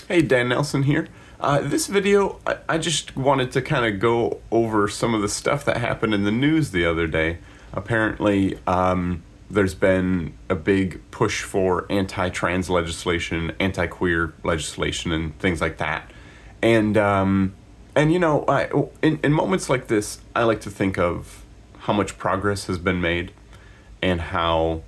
Hey, Dan Nelson here. This video, I just wanted to kind of go over some of the stuff that happened in the news the other day. Apparently, there's been a big push for anti-trans legislation, anti-queer legislation, and things like that. And you know, in moments like this, I like to think of how much progress has been made, and how,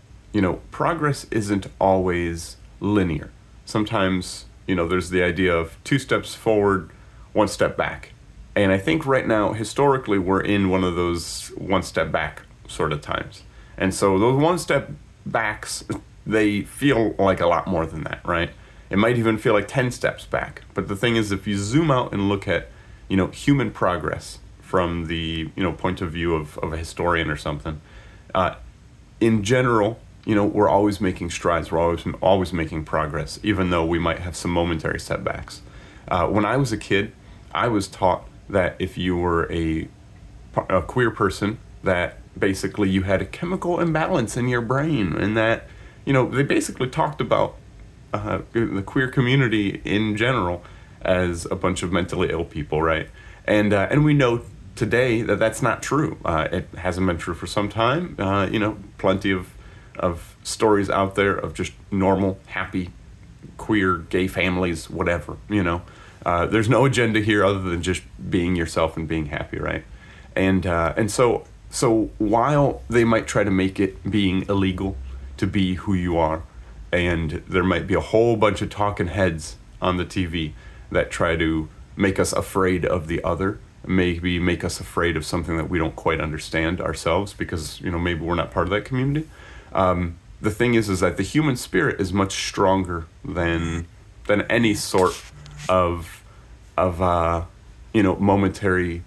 progress isn't always linear. Sometimes, there's the idea of two steps forward, one step back. And I think right now, historically, we're in one of those one step back sort of times. And so those one step backs, they feel like a lot more than that, right? It might even feel like 10 steps back. But the thing is, if you zoom out and look at, human progress from the, point of view of a historian or something, in general, we're always making strides. We're always making progress, even though we might have some momentary setbacks. When I was a kid, I was taught that if you were a queer person, that basically you had a chemical imbalance in your brain, and that, they basically talked about the queer community in general as a bunch of mentally ill people, right? And we know today that that's not true. It hasn't been true for some time. Plenty of stories out there of just normal, happy, queer, gay families, whatever. There's no agenda here other than just being yourself and being happy, right? And so while they might try to make it being illegal to be who you are, and there might be a whole bunch of talking heads on the TV that try to make us afraid of the other, maybe make us afraid of something that we don't quite understand ourselves because, maybe we're not part of that community. The thing is that the human spirit is much stronger than any sort of momentary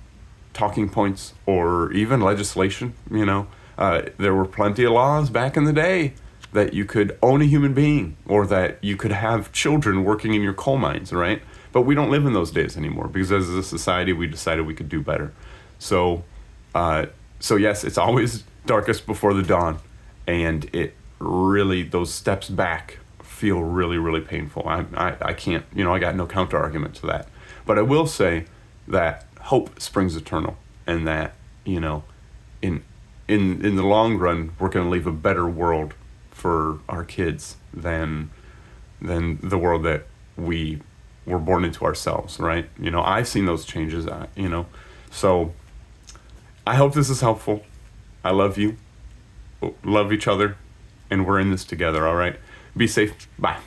talking points or even legislation. There were plenty of laws back in the day that you could own a human being, or that you could have children working in your coal mines, right? But we don't live in those days anymore, because as a society we decided we could do better. So yes, it's always darkest before the dawn, and it really, those steps back feel really, really painful. I can't, I got no counter argument to that. But I will say that hope springs eternal, and that, in the long run, we're going to leave a better world for our kids than the world that we were born into ourselves, right? I've seen those changes, so I hope this is helpful. I love you, love each other, and we're in this together, all right? Be safe. Bye.